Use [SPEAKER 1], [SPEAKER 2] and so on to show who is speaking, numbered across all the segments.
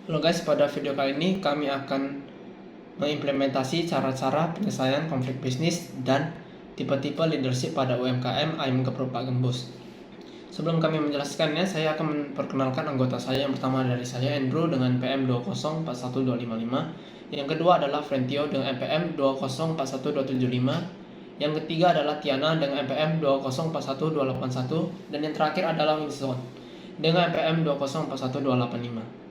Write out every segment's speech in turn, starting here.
[SPEAKER 1] Halo guys, pada video kali ini kami akan mengimplementasi cara-cara penyelesaian konflik bisnis dan tipe-tipe leadership pada UMKM ayam geprek Pak Gembus. Sebelum kami menjelaskannya, saya akan memperkenalkan anggota saya. Yang pertama dari saya Andrew dengan PM 2041255. Yang kedua adalah Frentio dengan NPM 2041275. Yang ketiga adalah Tiana dengan NPM 2041281. Dan yang terakhir adalah Wilson dengan NPM 2041285.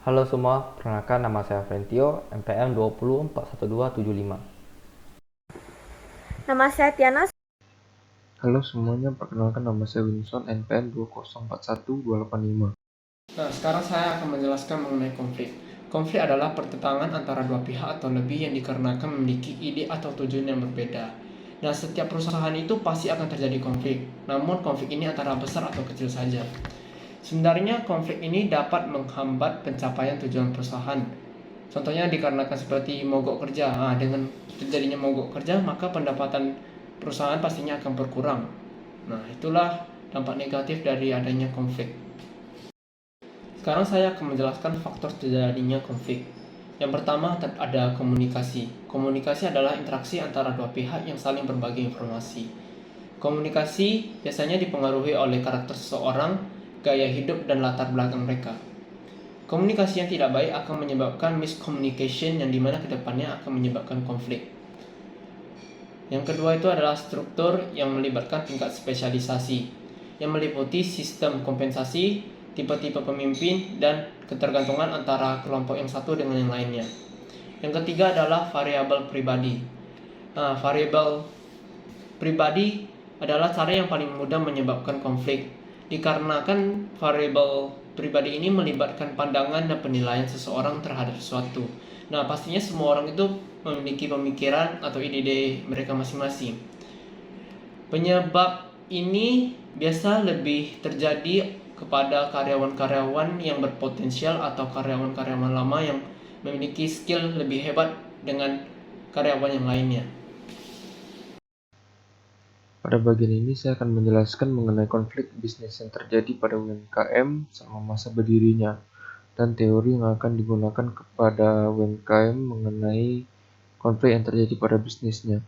[SPEAKER 2] Halo semua, perkenalkan nama saya Frentio, NPM 2041275.
[SPEAKER 3] Nama saya Tiana.
[SPEAKER 4] Halo semuanya, perkenalkan nama saya Wilson, NPM 2041285.
[SPEAKER 1] Nah, sekarang saya akan menjelaskan mengenai konflik. Konflik adalah pertentangan antara dua pihak atau lebih yang dikarenakan memiliki ide atau tujuan yang berbeda. Nah, setiap perusahaan itu pasti akan terjadi konflik. Namun, konflik ini antara besar atau kecil saja. Sebenarnya, konflik ini dapat menghambat pencapaian tujuan perusahaan. Contohnya dikarenakan seperti mogok kerja. Nah, dengan terjadinya mogok kerja, maka pendapatan perusahaan pastinya akan berkurang. Nah, itulah dampak negatif dari adanya konflik. Sekarang saya akan menjelaskan faktor terjadinya konflik. Yang pertama ada komunikasi. Komunikasi adalah interaksi antara dua pihak yang saling berbagi informasi. Komunikasi biasanya dipengaruhi oleh karakter seseorang, gaya hidup, dan latar belakang mereka. Komunikasi yang tidak baik akan menyebabkan miscommunication yang dimana kedepannya akan menyebabkan konflik. Yang kedua itu adalah struktur yang melibatkan tingkat spesialisasi, yang meliputi sistem kompensasi, tipe-tipe pemimpin, dan ketergantungan antara kelompok yang satu dengan yang lainnya. Yang ketiga adalah variabel pribadi. Variabel pribadi adalah cara yang paling mudah menyebabkan konflik, dikarenakan variabel pribadi ini melibatkan pandangan dan penilaian seseorang terhadap sesuatu. Nah, pastinya semua orang itu memiliki pemikiran atau ide-ide mereka masing-masing. Penyebab ini biasa lebih terjadi kepada karyawan-karyawan yang berpotensial atau karyawan-karyawan lama yang memiliki skill lebih hebat dengan karyawan yang lainnya.
[SPEAKER 4] Pada bagian ini saya akan menjelaskan mengenai konflik bisnis yang terjadi pada UMKM selama masa berdirinya dan teori yang akan digunakan kepada UMKM mengenai konflik yang terjadi pada bisnisnya.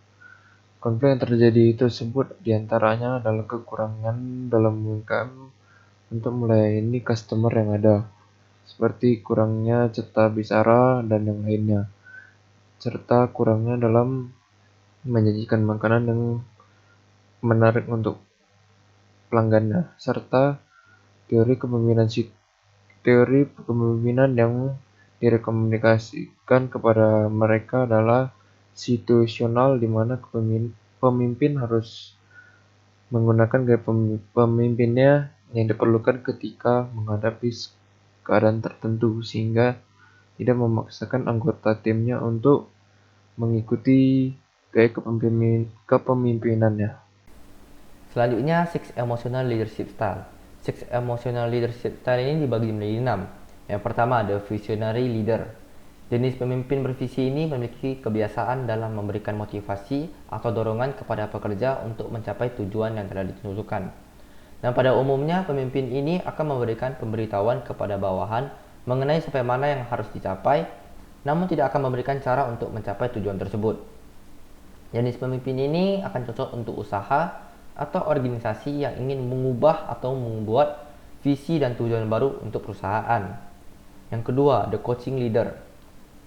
[SPEAKER 4] Konflik yang terjadi tersebut diantaranya adalah kekurangan dalam UMKM untuk melayani customer yang ada, seperti kurangnya cetak bicara dan yang lainnya, serta kurangnya dalam menyajikan makanan yang menarik untuk pelanggannya, serta teori kepemimpinan yang direkomendasikan kepada mereka adalah situasional, di mana pemimpin harus menggunakan gaya pemimpinnya yang diperlukan ketika menghadapi keadaan tertentu, sehingga tidak memaksakan anggota timnya untuk mengikuti gaya kepemimpinannya.
[SPEAKER 2] Selanjutnya, Six Emotional Leadership Style. Six Emotional Leadership Style ini dibagi menjadi 6. Yang pertama ada Visionary Leader. Jenis pemimpin bervisi ini memiliki kebiasaan dalam memberikan motivasi atau dorongan kepada pekerja untuk mencapai tujuan yang telah ditentukan. Dan pada umumnya, pemimpin ini akan memberikan pemberitahuan kepada bawahan mengenai sampai mana yang harus dicapai, namun tidak akan memberikan cara untuk mencapai tujuan tersebut. Jenis pemimpin ini akan cocok untuk usaha atau organisasi yang ingin mengubah atau membuat visi dan tujuan baru untuk perusahaan. Yang kedua, the coaching leader.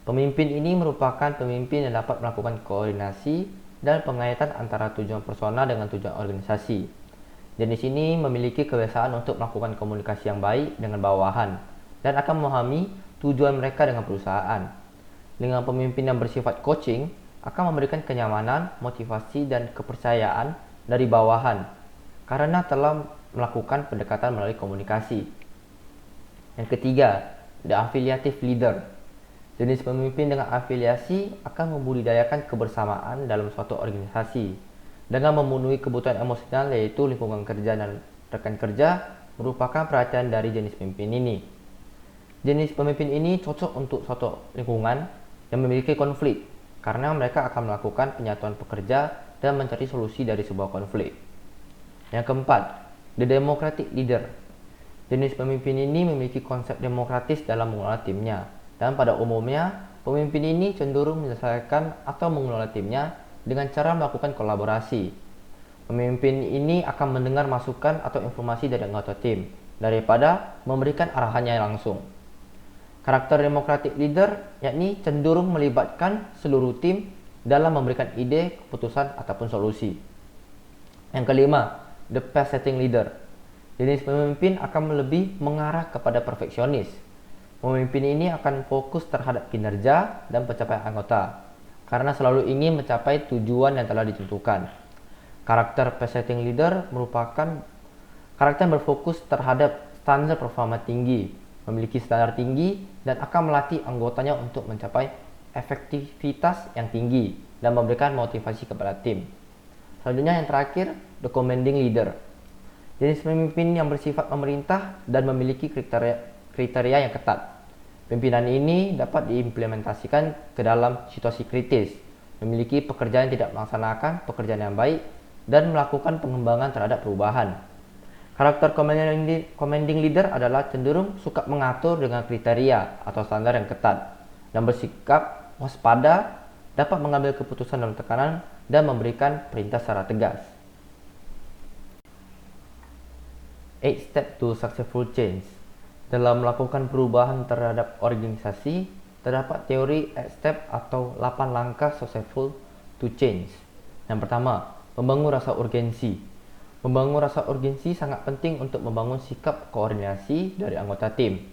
[SPEAKER 2] Pemimpin ini merupakan pemimpin yang dapat melakukan koordinasi dan pengaitan antara tujuan personal dengan tujuan organisasi. Jenis ini memiliki kebiasaan untuk melakukan komunikasi yang baik dengan bawahan dan akan memahami tujuan mereka dengan perusahaan. Dengan pemimpin yang bersifat coaching, akan memberikan kenyamanan, motivasi, dan kepercayaan dari bawahan karena telah melakukan pendekatan melalui komunikasi. Yang ketiga, the affiliative leader. Jenis pemimpin dengan afiliasi akan membudidayakan kebersamaan dalam suatu organisasi dengan memenuhi kebutuhan emosional, yaitu lingkungan kerja dan rekan kerja merupakan perhatian dari jenis pemimpin ini. Jenis pemimpin ini cocok untuk suatu lingkungan yang memiliki konflik karena mereka akan melakukan penyatuan pekerja dan mencari solusi dari sebuah konflik. Yang keempat, the democratic leader. Jenis pemimpin ini memiliki konsep demokratis dalam mengelola timnya, dan pada umumnya, pemimpin ini cenderung menyelesaikan atau mengelola timnya dengan cara melakukan kolaborasi. Pemimpin ini akan mendengar masukan atau informasi dari anggota tim, daripada memberikan arahannya langsung. Karakter democratic leader yakni cenderung melibatkan seluruh tim dalam memberikan ide, keputusan, ataupun solusi. Yang kelima, the pace setting leader. Jenis pemimpin akan lebih mengarah kepada perfeksionis. Pemimpin ini akan fokus terhadap kinerja dan pencapaian anggota, karena selalu ingin mencapai tujuan yang telah ditentukan. Karakter pace setting leader merupakan karakter yang berfokus terhadap standar performa tinggi, memiliki standar tinggi, dan akan melatih anggotanya untuk mencapai efektivitas yang tinggi dan memberikan motivasi kepada tim. Selanjutnya yang terakhir, the commanding leader. Jenis pemimpin yang bersifat pemerintah dan memiliki kriteria yang ketat. Pimpinan ini dapat diimplementasikan ke dalam situasi kritis, memiliki pekerjaan yang tidak melaksanakan pekerjaan yang baik, dan melakukan pengembangan terhadap perubahan. Karakter commanding leader adalah cenderung suka mengatur dengan kriteria atau standar yang ketat dan bersikap waspada, dapat mengambil keputusan dalam tekanan, dan memberikan perintah secara tegas. 8 Step to Successful Change. Dalam melakukan perubahan terhadap organisasi, terdapat teori 8 step atau 8 langkah successful to change. Yang pertama, membangun rasa urgensi. Membangun rasa urgensi sangat penting untuk membangun sikap koordinasi dari anggota tim.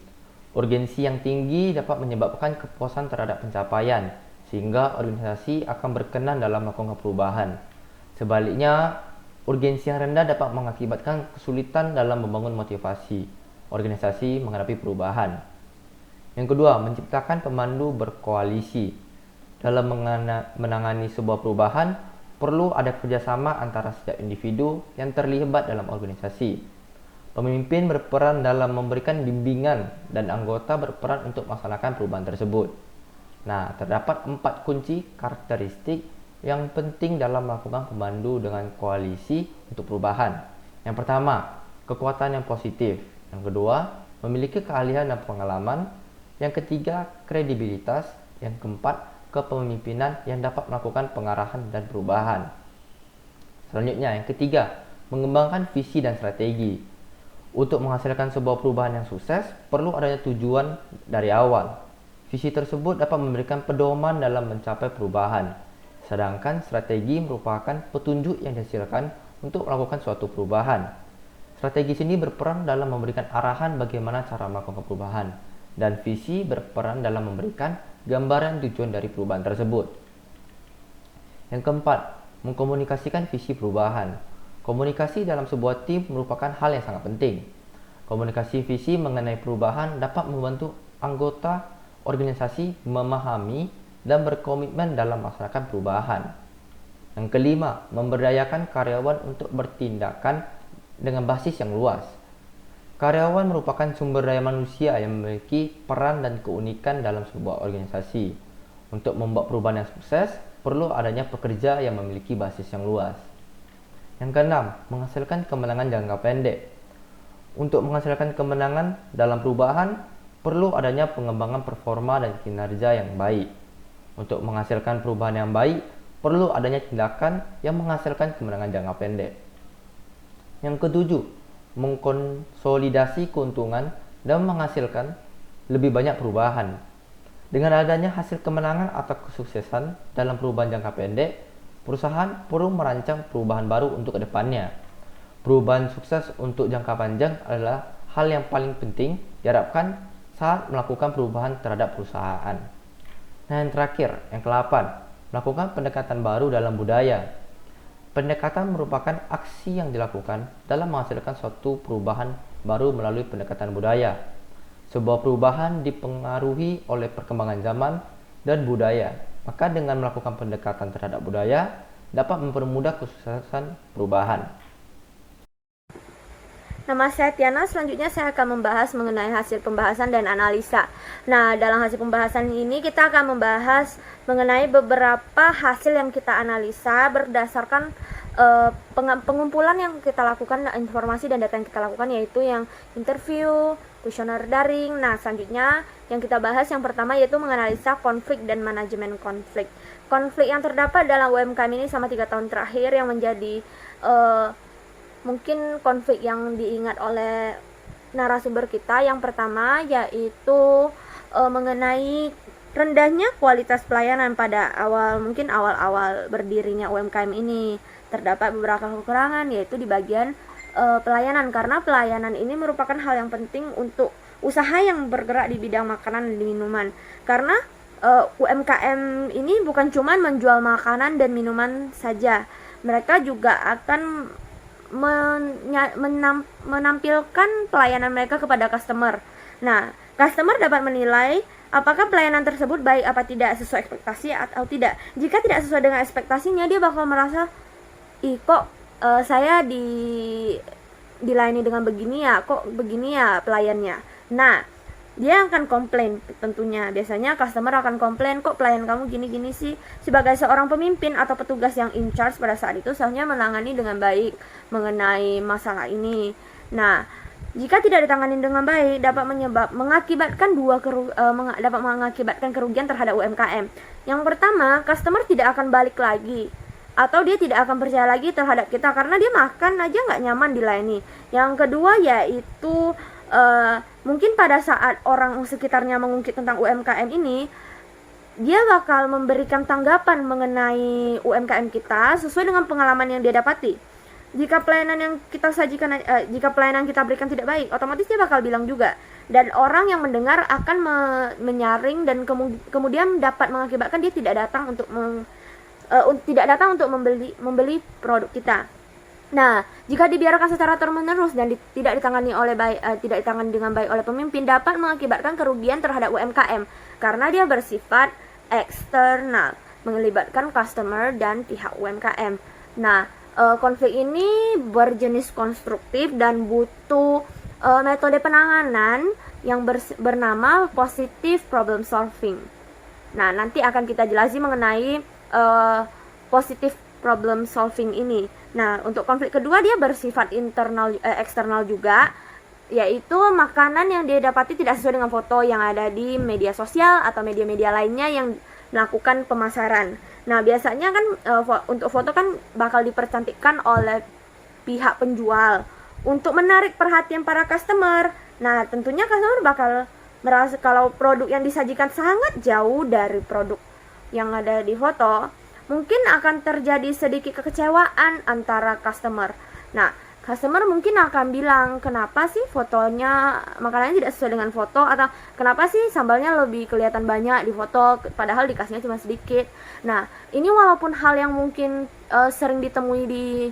[SPEAKER 2] Urgensi yang tinggi dapat menyebabkan kepuasan terhadap pencapaian, sehingga organisasi akan berkenan dalam melakukan perubahan. Sebaliknya, urgensi yang rendah dapat mengakibatkan kesulitan dalam membangun motivasi organisasi menghadapi perubahan. Yang kedua, menciptakan pemandu berkoalisi. Dalam menangani sebuah perubahan, perlu ada kerjasama antara setiap individu yang terlibat dalam organisasi. Pemimpin berperan dalam memberikan bimbingan dan anggota berperan untuk melaksanakan perubahan tersebut. Nah, terdapat 4 kunci karakteristik yang penting dalam melakukan pemandu dengan koalisi untuk perubahan. Yang pertama, kekuatan yang positif. Yang kedua, memiliki keahlian dan pengalaman. Yang ketiga, kredibilitas. Yang keempat, kepemimpinan yang dapat melakukan pengarahan dan perubahan. Selanjutnya, yang ketiga, mengembangkan visi dan strategi. Untuk menghasilkan sebuah perubahan yang sukses, perlu adanya tujuan dari awal. Visi tersebut dapat memberikan pedoman dalam mencapai perubahan, sedangkan strategi merupakan petunjuk yang dihasilkan untuk melakukan suatu perubahan. Strategi ini berperan dalam memberikan arahan bagaimana cara melakukan perubahan, dan visi berperan dalam memberikan gambaran tujuan dari perubahan tersebut. Yang keempat, mengkomunikasikan visi perubahan. Komunikasi dalam sebuah tim merupakan hal yang sangat penting. Komunikasi visi mengenai perubahan dapat membantu anggota organisasi memahami dan berkomitmen dalam melaksanakan perubahan. Yang kelima, memberdayakan karyawan untuk bertindakan dengan basis yang luas. Karyawan merupakan sumber daya manusia yang memiliki peran dan keunikan dalam sebuah organisasi. Untuk membuat perubahan yang sukses, perlu adanya pekerja yang memiliki basis yang luas. Yang keenam, menghasilkan kemenangan jangka pendek. Untuk menghasilkan kemenangan dalam perubahan, perlu adanya pengembangan performa dan kinerja yang baik. Untuk menghasilkan perubahan yang baik, perlu adanya tindakan yang menghasilkan kemenangan jangka pendek. Yang ketujuh, mengkonsolidasi keuntungan dan menghasilkan lebih banyak perubahan. Dengan adanya hasil kemenangan atau kesuksesan dalam perubahan jangka pendek, perusahaan perlu merancang perubahan baru untuk kedepannya. Perubahan sukses untuk jangka panjang adalah hal yang paling penting diharapkan saat melakukan perubahan terhadap perusahaan. Nah, yang terakhir, yang ke-8, melakukan pendekatan baru dalam budaya. Pendekatan merupakan aksi yang dilakukan dalam menghasilkan suatu perubahan baru melalui pendekatan budaya. Sebuah perubahan dipengaruhi oleh perkembangan zaman dan budaya. Maka dengan melakukan pendekatan terhadap budaya dapat mempermudah kesuksesan perubahan.
[SPEAKER 3] Nama saya Tiana, selanjutnya saya akan membahas mengenai hasil pembahasan dan analisa. Nah, dalam hasil pembahasan ini kita akan membahas mengenai beberapa hasil yang kita analisa berdasarkan pengumpulan yang kita lakukan, informasi dan data yang kita lakukan, yaitu yang interview, kuesioner daring. Nah, selanjutnya yang kita bahas yang pertama yaitu menganalisa konflik dan manajemen konflik. Konflik yang terdapat dalam UMKM ini selama 3 tahun terakhir yang menjadi mungkin konflik yang diingat oleh narasumber kita. Yang pertama yaitu mengenai rendahnya kualitas pelayanan pada awal-awal berdirinya UMKM ini. Terdapat beberapa kekurangan yaitu di bagian pelayanan, karena pelayanan ini merupakan hal yang penting untuk usaha yang bergerak di bidang makanan dan minuman. Karena UMKM ini bukan cuma menjual makanan dan minuman saja, mereka juga akan menampilkan pelayanan mereka kepada customer. Nah, customer dapat menilai apakah pelayanan tersebut baik apa tidak, sesuai ekspektasi atau tidak. Jika tidak sesuai dengan ekspektasinya, dia bakal merasa, ih kok saya dilayani dengan begini ya, kok begini ya pelayannya. Nah, dia akan komplain tentunya. Biasanya customer akan komplain, kok pelayan kamu gini-gini sih. Sebagai seorang pemimpin atau petugas yang in charge pada saat itu, seharusnya menangani dengan baik mengenai masalah ini. Nah, jika tidak ditangani dengan baik, dapat mengakibatkan kerugian terhadap UMKM. Yang pertama, customer tidak akan balik lagi, atau dia tidak akan percaya lagi terhadap kita karena dia makan aja nggak nyaman dilayani. Yang kedua yaitu mungkin pada saat orang sekitarnya mengungkit tentang UMKM ini, dia bakal memberikan tanggapan mengenai UMKM kita sesuai dengan pengalaman yang dia dapati. Jika pelayanan yang kita sajikan, jika pelayanan kita berikan tidak baik, otomatis dia bakal bilang juga. Dan orang yang mendengar akan menyaring dan kemudian dapat mengakibatkan dia tidak datang untuk membeli produk kita. Nah, jika dibiarkan secara terus-menerus dan tidak ditangani dengan baik oleh pemimpin, dapat mengakibatkan kerugian terhadap UMKM karena dia bersifat eksternal, melibatkan customer dan pihak UMKM. Nah, konflik ini berjenis konstruktif dan butuh metode penanganan yang bernama positive problem solving. Nah, nanti akan kita jelasi mengenai positive problem solving ini. Nah, untuk konflik kedua dia bersifat eksternal juga, yaitu makanan yang dia dapati tidak sesuai dengan foto yang ada di media sosial atau media-media lainnya yang melakukan pemasaran. Nah, biasanya kan untuk foto kan bakal dipercantikkan oleh pihak penjual untuk menarik perhatian para customer. Nah, tentunya customer bakal merasa kalau produk yang disajikan sangat jauh dari produk yang ada di foto, mungkin akan terjadi sedikit kekecewaan antara customer. Nah, customer mungkin akan bilang, kenapa sih fotonya makanannya tidak sesuai dengan foto, atau kenapa sih sambalnya lebih kelihatan banyak di foto padahal dikasihnya cuma sedikit. Nah, ini walaupun hal yang mungkin sering ditemui di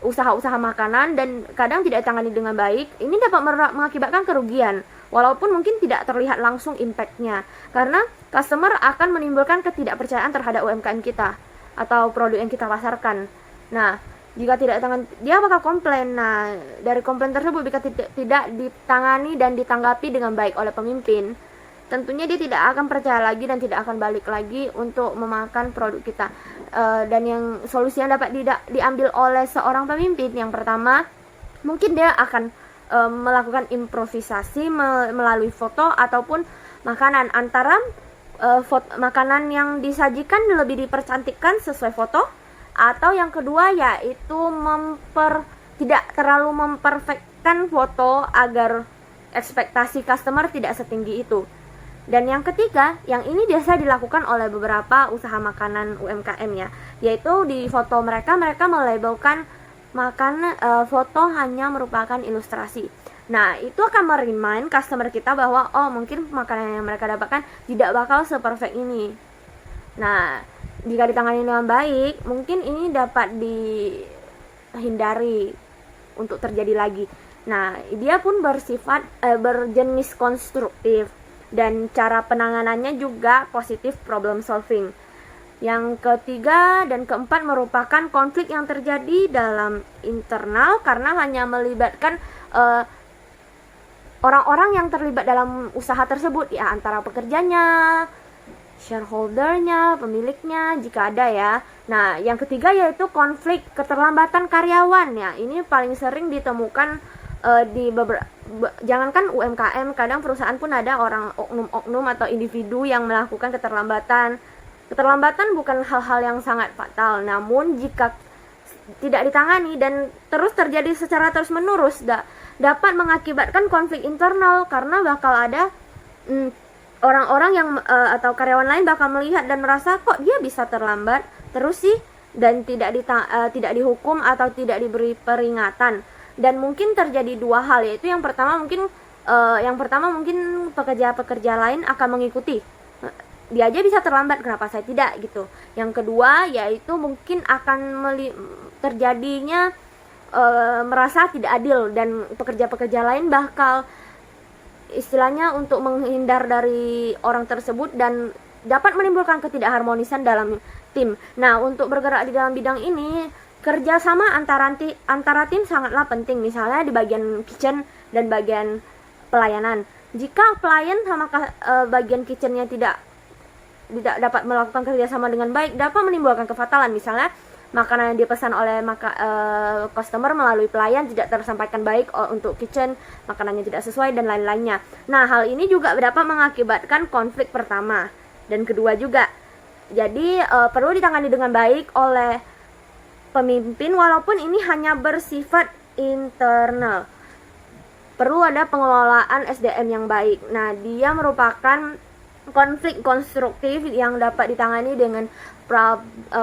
[SPEAKER 3] usaha-usaha makanan dan kadang tidak ditangani dengan baik, ini dapat mengakibatkan kerugian walaupun mungkin tidak terlihat langsung impact-nya, karena customer akan menimbulkan ketidakpercayaan terhadap UMKM kita atau produk yang kita pasarkan. Nah, jika tidak ditangani, dia bakal komplain. Nah, dari komplain tersebut jika tidak ditangani dan ditanggapi dengan baik oleh pemimpin, tentunya dia tidak akan percaya lagi dan tidak akan balik lagi untuk memakan produk kita. Dan yang solusi yang dapat diambil oleh seorang pemimpin, yang pertama, mungkin dia akan melakukan improvisasi melalui foto ataupun makanan. Antara makanan yang disajikan lebih dipercantikkan sesuai foto, atau yang kedua yaitu tidak terlalu memperfectkan foto agar ekspektasi customer tidak setinggi itu. Dan yang ketiga, yang ini biasa dilakukan oleh beberapa usaha makanan UMKM ya, yaitu di foto mereka melabelkan foto hanya merupakan ilustrasi. Nah, itu akan merimain customer kita bahwa mungkin makanan yang mereka dapatkan tidak bakal seperfect ini. Nah, jika ditangani dengan baik, mungkin ini dapat dihindari untuk terjadi lagi. Nah, dia pun bersifat berjenis konstruktif dan cara penanganannya juga positive problem solving. Yang ketiga dan keempat merupakan konflik yang terjadi dalam internal karena hanya melibatkan orang-orang yang terlibat dalam usaha tersebut, ya antara pekerjanya, shareholdernya, pemiliknya jika ada ya. Nah, yang ketiga yaitu konflik keterlambatan karyawan ya. Ini paling sering ditemukan di jangankan UMKM, kadang perusahaan pun ada orang oknum-oknum atau individu yang melakukan keterlambatan. Keterlambatan bukan hal-hal yang sangat fatal, namun jika tidak ditangani dan terus terjadi secara terus-menerus dapat mengakibatkan konflik internal, karena bakal ada orang-orang yang atau karyawan lain bakal melihat dan merasa kok dia bisa terlambat terus sih, dan tidak dihukum atau tidak diberi peringatan. Dan mungkin terjadi dua hal, yaitu yang pertama mungkin pekerja-pekerja lain akan mengikuti, dia aja bisa terlambat kenapa saya tidak gitu. Yang kedua yaitu mungkin akan terjadinya merasa tidak adil, dan pekerja-pekerja lain bakal istilahnya untuk menghindar dari orang tersebut dan dapat menimbulkan ketidakharmonisan dalam tim. Nah, untuk bergerak di dalam bidang ini, kerjasama antara tim sangatlah penting, misalnya di bagian kitchen dan bagian pelayanan. Jika pelayan sama bagian kitchennya tidak dapat melakukan kerjasama dengan baik, dapat menimbulkan kefatalan. Misalnya makanan yang dipesan oleh customer melalui pelayan tidak tersampaikan baik untuk kitchen, makanannya tidak sesuai dan lain-lainnya. Nah, hal ini juga dapat mengakibatkan konflik pertama dan kedua juga. Jadi perlu ditangani dengan baik oleh pemimpin, walaupun ini hanya bersifat internal. Perlu ada pengelolaan SDM yang baik. Nah, dia merupakan konflik konstruktif yang dapat ditangani dengan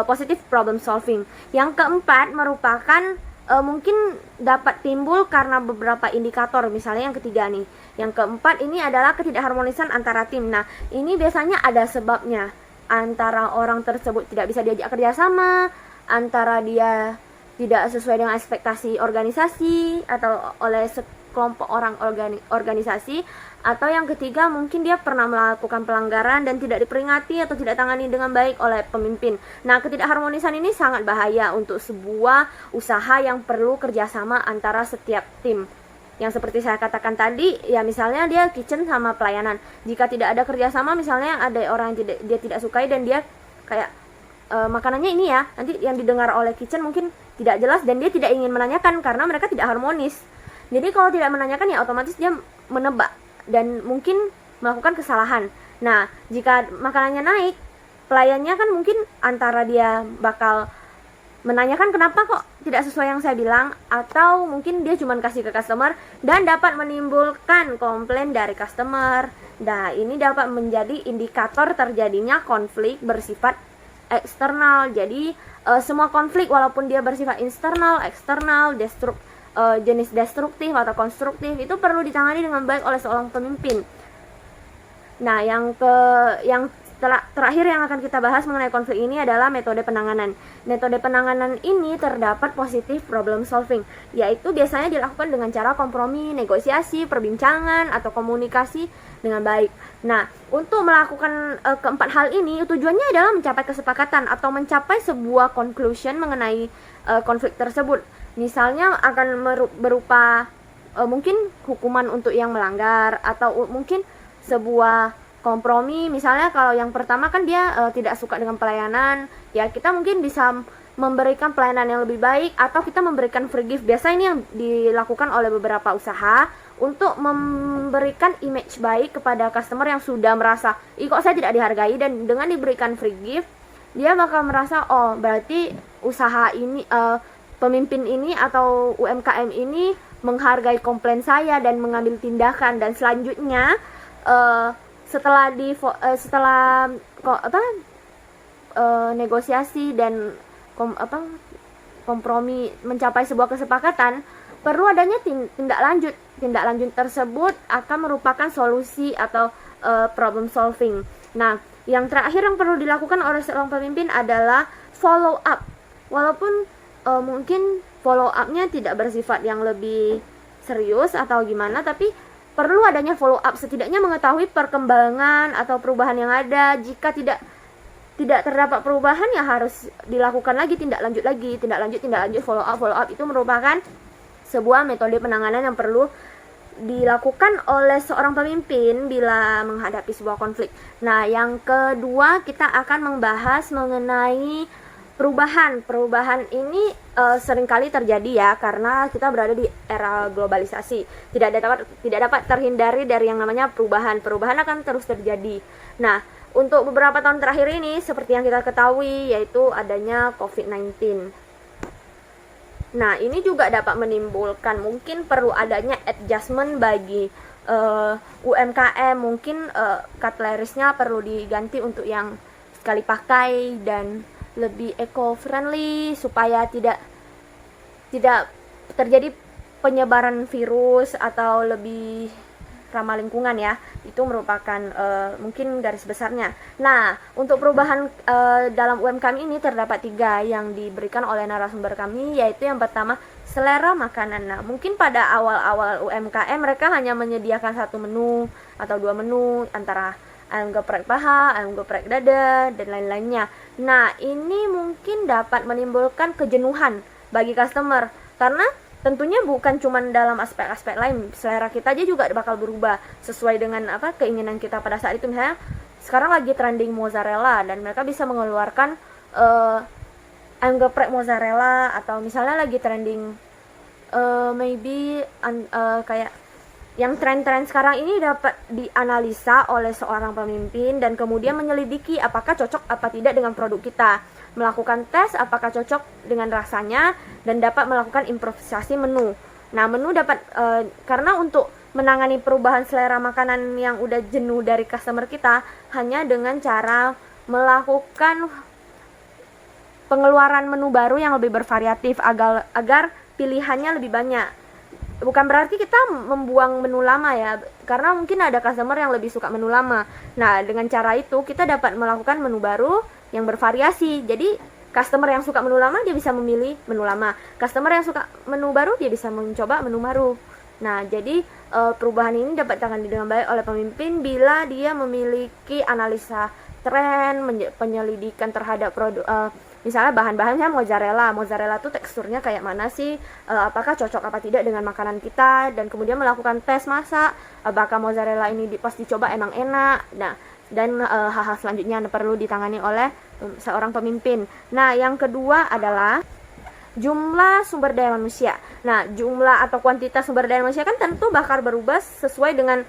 [SPEAKER 3] positive problem solving. Yang keempat merupakan mungkin dapat timbul karena beberapa indikator. Misalnya yang ketiga nih, yang keempat ini adalah ketidakharmonisan antara tim. Nah, ini biasanya ada sebabnya, antara orang tersebut tidak bisa diajak kerjasama, antara dia tidak sesuai dengan ekspektasi organisasi atau oleh sekelompok orang organisasi, atau yang ketiga mungkin dia pernah melakukan pelanggaran dan tidak diperingati atau tidak tangani dengan baik oleh pemimpin. Nah, ketidakharmonisan ini sangat bahaya untuk sebuah usaha yang perlu kerjasama antara setiap tim. Yang seperti saya katakan tadi, ya misalnya dia kitchen sama pelayanan. Jika tidak ada kerjasama, misalnya ada orang yang dia tidak sukai dan dia kayak makanannya ini ya, nanti yang didengar oleh kitchen mungkin tidak jelas dan dia tidak ingin menanyakan karena mereka tidak harmonis. Jadi kalau tidak menanyakan ya otomatis dia menebak dan mungkin melakukan kesalahan. Nah, jika makanannya naik, pelayannya kan mungkin antara dia bakal menanyakan kenapa kok tidak sesuai yang saya bilang, atau mungkin dia cuma kasih ke customer dan dapat menimbulkan komplain dari customer. Nah, ini dapat menjadi indikator terjadinya konflik bersifat eksternal. Jadi semua konflik walaupun dia bersifat internal, eksternal, jenis destruktif atau konstruktif, itu perlu ditangani dengan baik oleh seorang pemimpin. Nah, yang terakhir yang akan kita bahas mengenai konflik ini adalah metode penanganan. Metode penanganan ini terdapat positive problem solving, yaitu biasanya dilakukan dengan cara kompromi, negosiasi, perbincangan, atau komunikasi dengan baik. Nah, untuk melakukan keempat hal ini, tujuannya adalah mencapai kesepakatan atau mencapai sebuah conclusion mengenai konflik tersebut. Misalnya akan berupa mungkin hukuman untuk yang melanggar, atau mungkin sebuah kompromi. Misalnya kalau yang pertama kan dia tidak suka dengan pelayanan, ya kita mungkin bisa memberikan pelayanan yang lebih baik, atau kita memberikan free gift. Biasa ini yang dilakukan oleh beberapa usaha untuk memberikan image baik kepada customer yang sudah merasa, ih kok saya tidak dihargai, dan dengan diberikan free gift, dia bakal merasa, oh berarti usaha ini, pemimpin ini atau UMKM ini menghargai komplain saya dan mengambil tindakan. Dan selanjutnya setelah negosiasi dan kompromi mencapai sebuah kesepakatan, perlu adanya tindak lanjut. Tindak lanjut tersebut akan merupakan solusi atau problem solving. Nah, yang terakhir yang perlu dilakukan oleh seorang pemimpin adalah follow up. Walaupun mungkin follow up-nya tidak bersifat yang lebih serius atau gimana, tapi perlu adanya follow up, setidaknya mengetahui perkembangan atau perubahan yang ada. Jika tidak terdapat perubahan, ya harus dilakukan lagi tindak lanjut, follow up itu merupakan sebuah metode penanganan yang perlu dilakukan oleh seorang pemimpin bila menghadapi sebuah konflik. Nah, yang kedua kita akan membahas mengenai perubahan. Perubahan ini seringkali terjadi ya, karena kita berada di era globalisasi. Tidak dapat terhindari dari yang namanya perubahan. Perubahan akan terus terjadi. Nah, untuk beberapa tahun terakhir ini, seperti yang kita ketahui, yaitu adanya COVID-19. Nah, ini juga dapat menimbulkan, mungkin perlu adanya adjustment bagi UMKM. Mungkin cutlery-nya perlu diganti untuk yang sekali pakai dan lebih eco-friendly, supaya tidak terjadi penyebaran virus, atau lebih ramah lingkungan ya. Itu merupakan mungkin garis besarnya. Nah, untuk perubahan dalam UMKM ini terdapat 3 yang diberikan oleh narasumber kami, yaitu yang pertama, selera makanan. Nah, mungkin pada awal-awal UMKM mereka hanya menyediakan 1 menu atau 2 menu, antara ayam geprek paha, ayam geprek dada, dan lain-lainnya. Nah, ini mungkin dapat menimbulkan kejenuhan bagi customer, karena tentunya bukan cuma dalam aspek-aspek lain, selera kita aja juga bakal berubah sesuai dengan keinginan kita pada saat itu. Misalnya sekarang lagi trending mozzarella, dan mereka bisa mengeluarkan ayam geprek mozzarella, atau misalnya lagi trending kayak yang tren-tren sekarang ini dapat dianalisa oleh seorang pemimpin dan kemudian menyelidiki apakah cocok apa tidak dengan produk kita, melakukan tes apakah cocok dengan rasanya, dan dapat melakukan improvisasi menu. Nah, menu dapat karena untuk menangani perubahan selera makanan yang udah jenuh dari customer kita, hanya dengan cara melakukan pengeluaran menu baru yang lebih bervariatif agar pilihannya lebih banyak. Bukan berarti kita membuang menu lama ya, karena mungkin ada customer yang lebih suka menu lama. Nah, dengan cara itu kita dapat melakukan menu baru yang bervariasi. Jadi customer yang suka menu lama dia bisa memilih menu lama, customer yang suka menu baru dia bisa mencoba menu baru. Nah, jadi perubahan ini dapat ditangani dengan baik oleh pemimpin bila dia memiliki analisa tren, penyelidikan terhadap produk. Misalnya bahan-bahannya mozzarella tuh teksturnya kayak mana sih, apakah cocok apa tidak dengan makanan kita, dan kemudian melakukan tes masak, apakah mozzarella ini pas dicoba emang enak. Nah, dan hal-hal selanjutnya yang perlu ditangani oleh seorang pemimpin. Nah, yang kedua adalah jumlah sumber daya manusia. Nah, jumlah atau kuantitas sumber daya manusia kan tentu bakal berubah sesuai dengan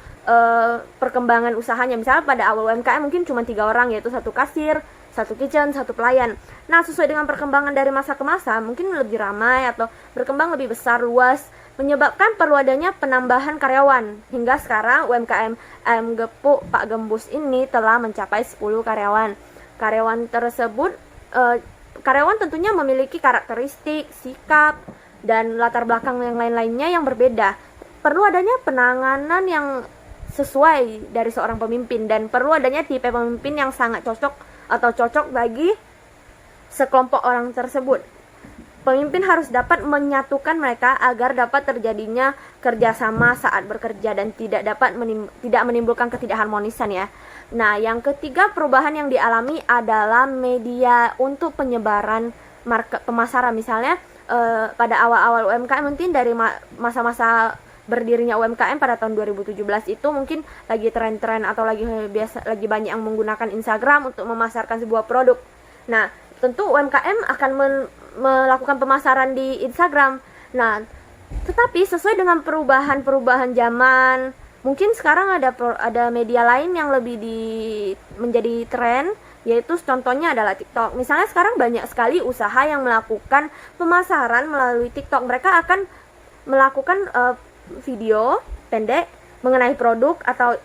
[SPEAKER 3] perkembangan usahanya. Misalnya pada awal UMKM mungkin cuma 3 orang, yaitu 1 kasir, 1 kitchen, 1 pelayan. Nah, sesuai dengan perkembangan dari masa ke masa, mungkin lebih ramai atau berkembang lebih besar, luas, menyebabkan perlu adanya penambahan karyawan. Hingga sekarang UMKM ayam gepuk Pak Gembus ini telah mencapai 10 karyawan. Karyawan tentunya memiliki karakteristik, sikap, dan latar belakang yang lain-lainnya yang berbeda. Perlu adanya penanganan yang sesuai dari seorang pemimpin, dan perlu adanya tipe pemimpin yang sangat cocok bagi sekelompok orang tersebut. Pemimpin harus dapat menyatukan mereka agar dapat terjadinya kerjasama saat bekerja dan tidak menimbulkan ketidakharmonisan ya. Nah, yang ketiga perubahan yang dialami adalah media untuk penyebaran market pemasaran. Misalnya pada awal-awal UMKM, mungkin dari masa-masa berdirinya UMKM pada tahun 2017 itu mungkin lagi tren-tren atau lagi banyak yang menggunakan Instagram untuk memasarkan sebuah produk. Nah, tentu UMKM akan melakukan pemasaran di Instagram. Nah, tetapi sesuai dengan perubahan zaman, mungkin sekarang ada media lain yang lebih menjadi tren, yaitu contohnya adalah TikTok. Misalnya sekarang banyak sekali usaha yang melakukan pemasaran melalui TikTok. Mereka akan melakukan video pendek mengenai produk atau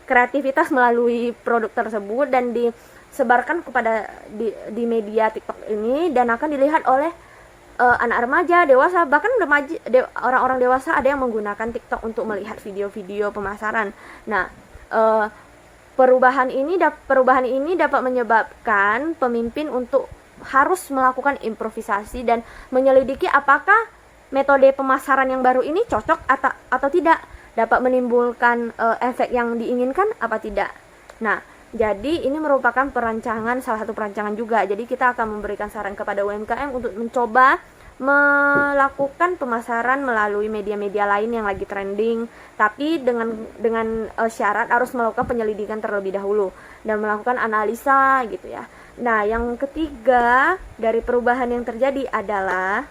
[SPEAKER 3] kreativitas melalui produk tersebut dan disebarkan kepada di media TikTok ini, dan akan dilihat oleh anak remaja, dewasa, bahkan orang-orang dewasa ada yang menggunakan TikTok untuk melihat video-video pemasaran. Nah, perubahan ini dapat menyebabkan pemimpin untuk harus melakukan improvisasi dan menyelidiki apakah metode pemasaran yang baru ini cocok atau tidak, dapat menimbulkan efek yang diinginkan apa tidak. Nah, jadi ini merupakan salah satu perancangan juga. Jadi kita akan memberikan saran kepada UMKM untuk mencoba melakukan pemasaran melalui media-media lain yang lagi trending, tapi dengan syarat harus melakukan penyelidikan terlebih dahulu dan melakukan analisa gitu ya. Nah, yang ketiga dari perubahan yang terjadi adalah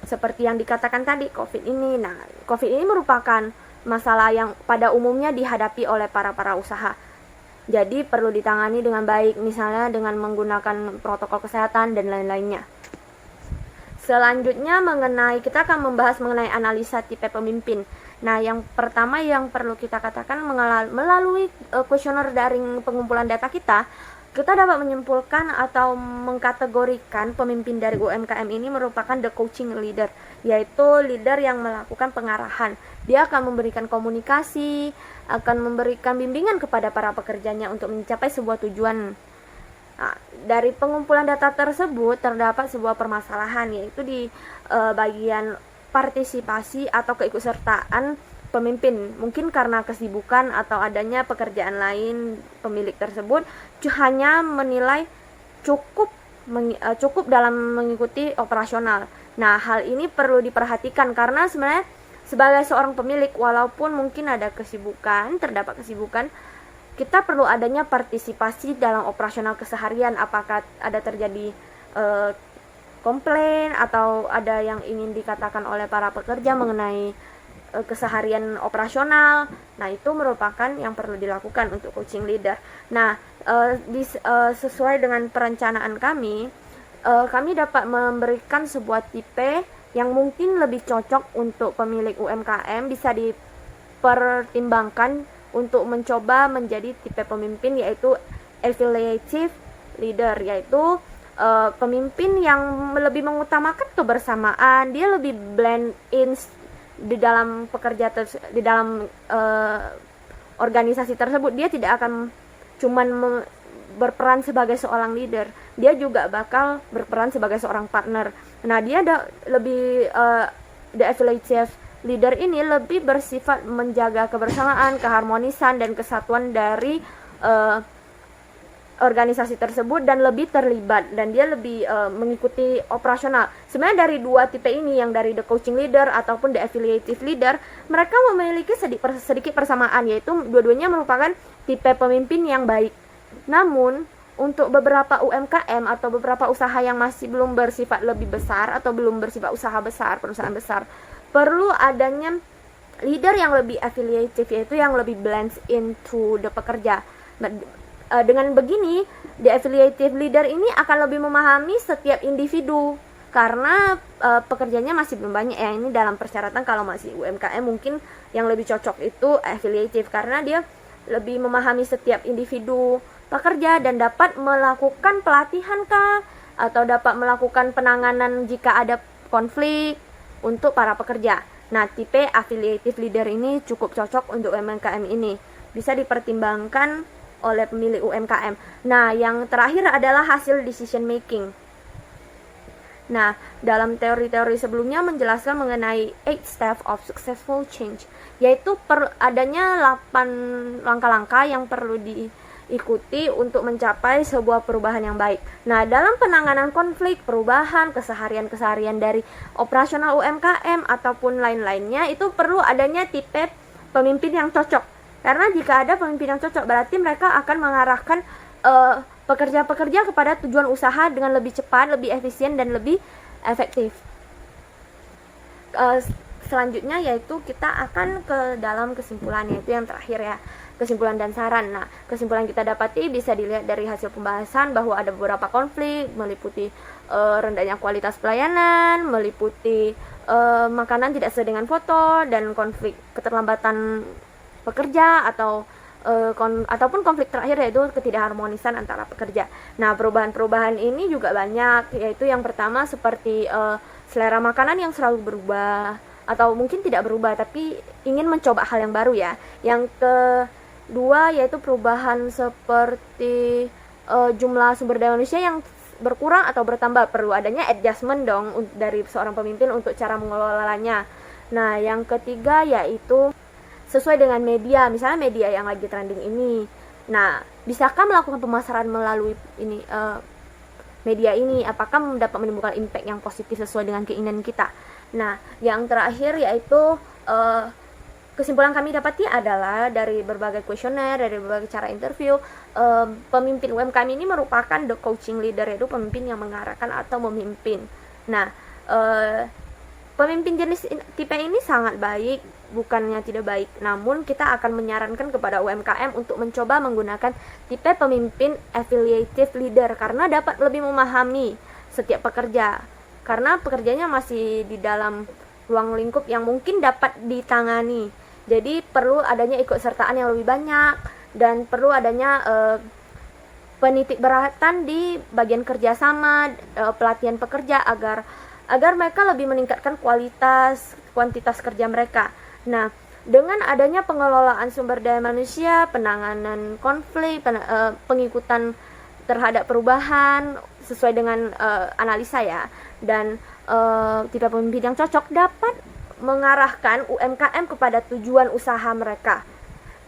[SPEAKER 3] seperti yang dikatakan tadi, COVID ini. Nah, COVID ini merupakan masalah yang pada umumnya dihadapi oleh para usaha. Jadi perlu ditangani dengan baik, misalnya dengan menggunakan protokol kesehatan dan lain-lainnya. Selanjutnya kita akan membahas mengenai analisa tipe pemimpin. Nah, yang pertama yang perlu kita katakan melalui kuesioner daring pengumpulan data kita dapat menyimpulkan atau mengkategorikan pemimpin dari UMKM ini merupakan the coaching leader, yaitu leader yang melakukan pengarahan. Dia akan memberikan komunikasi, akan memberikan bimbingan kepada para pekerjanya untuk mencapai sebuah tujuan. Nah, dari pengumpulan data tersebut terdapat sebuah permasalahan, yaitu di bagian partisipasi atau keikutsertaan pemimpin. Mungkin karena kesibukan atau adanya pekerjaan lain, pemilik tersebut hanya menilai cukup dalam mengikuti operasional. Nah, hal ini perlu diperhatikan karena sebenarnya sebagai seorang pemilik, walaupun mungkin terdapat kesibukan, kita perlu adanya partisipasi dalam operasional keseharian. Apakah ada terjadi komplain atau ada yang ingin dikatakan oleh para pekerja mengenai keseharian operasional. Nah, itu merupakan yang perlu dilakukan untuk coaching leader. Nah, sesuai dengan perencanaan kami dapat memberikan sebuah tipe yang mungkin lebih cocok untuk pemilik UMKM, bisa dipertimbangkan untuk mencoba menjadi tipe pemimpin, yaitu affiliative leader, yaitu pemimpin yang lebih mengutamakan kebersamaan. Dia lebih blend in di dalam organisasi tersebut. Dia tidak akan cuman berperan sebagai seorang leader, dia juga bakal berperan sebagai seorang partner. Nah, dia the affiliative leader ini lebih bersifat menjaga kebersamaan, keharmonisan, dan kesatuan dari organisasi tersebut dan lebih terlibat, dan dia lebih mengikuti operasional. Sebenarnya dari dua tipe ini, yang dari the coaching leader ataupun the affiliative leader, mereka memiliki sedikit persamaan, yaitu dua-duanya merupakan tipe pemimpin yang baik. Namun untuk beberapa UMKM atau beberapa usaha yang masih belum bersifat lebih besar atau belum bersifat perusahaan besar, perlu adanya leader yang lebih affiliative, yaitu yang lebih blends into the pekerja. Dengan begini, the affiliative leader ini akan lebih memahami setiap individu, karena pekerjanya masih belum banyak ya. Ini dalam persyaratan kalau masih UMKM, mungkin yang lebih cocok itu affiliative, karena dia lebih memahami setiap individu pekerja dan dapat melakukan pelatihan atau dapat melakukan penanganan jika ada konflik untuk para pekerja. Nah, tipe affiliative leader ini cukup cocok untuk UMKM ini, bisa dipertimbangkan oleh pemilik UMKM. Nah, yang terakhir adalah hasil decision making. Nah, dalam teori-teori sebelumnya menjelaskan mengenai 8 steps of successful change, yaitu adanya 8 langkah-langkah yang perlu diikuti untuk mencapai sebuah perubahan yang baik. Nah, dalam penanganan konflik, perubahan, keseharian dari operasional UMKM ataupun lain-lainnya, itu perlu adanya tipe pemimpin yang cocok. Karena jika ada pemimpin yang cocok, berarti mereka akan mengarahkan pekerja-pekerja kepada tujuan usaha dengan lebih cepat, lebih efisien, dan lebih efektif. Selanjutnya yaitu kita akan ke dalam kesimpulan, yaitu yang terakhir ya, kesimpulan dan saran. Nah, kesimpulan kita dapati bisa dilihat dari hasil pembahasan bahwa ada beberapa konflik, meliputi rendahnya kualitas pelayanan, meliputi makanan tidak sesuai dengan foto, dan konflik keterlambatan pekerja ataupun konflik terakhir yaitu ketidakharmonisan antara pekerja. Nah, perubahan-perubahan ini juga banyak, yaitu yang pertama seperti selera makanan yang selalu berubah atau mungkin tidak berubah tapi ingin mencoba hal yang baru ya. Yang kedua yaitu perubahan seperti jumlah sumber daya manusia yang berkurang atau bertambah, perlu adanya adjustment dong dari seorang pemimpin untuk cara mengelolanya. Nah, yang ketiga yaitu sesuai dengan media, misalnya media yang lagi trending ini. Nah, bisakah melakukan pemasaran melalui ini media ini, apakah dapat menimbulkan impact yang positif sesuai dengan keinginan kita. Nah, yang terakhir yaitu kesimpulan kami dapati adalah dari berbagai kuesioner, dari berbagai cara interview, pemimpin UMKM ini merupakan the coaching leader, yaitu pemimpin yang mengarahkan atau memimpin. Nah, pemimpin jenis tipe ini sangat baik, bukannya tidak baik, namun kita akan menyarankan kepada UMKM untuk mencoba menggunakan tipe pemimpin affiliative leader karena dapat lebih memahami setiap pekerja, karena pekerjanya masih di dalam ruang lingkup yang mungkin dapat ditangani. Jadi perlu adanya ikutsertaan yang lebih banyak dan perlu adanya penitikberatan di bagian kerjasama, pelatihan pekerja agar mereka lebih meningkatkan kuantitas kerja mereka. Nah, dengan adanya pengelolaan sumber daya manusia, penanganan konflik, pengikutan terhadap perubahan sesuai dengan analisa ya, dan tipe pemimpin yang cocok dapat mengarahkan UMKM kepada tujuan usaha mereka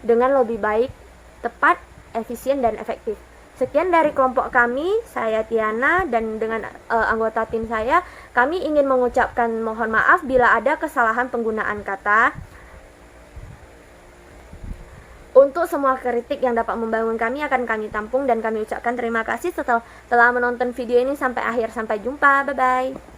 [SPEAKER 3] dengan lebih baik, tepat, efisien, dan efektif. Sekian dari kelompok kami, saya Tiana, dan dengan anggota tim saya, kami ingin mengucapkan mohon maaf bila ada kesalahan penggunaan kata. Untuk semua kritik yang dapat membangun kami akan kami tampung dan kami ucapkan terima kasih setelah menonton video ini sampai akhir. Sampai jumpa, bye-bye.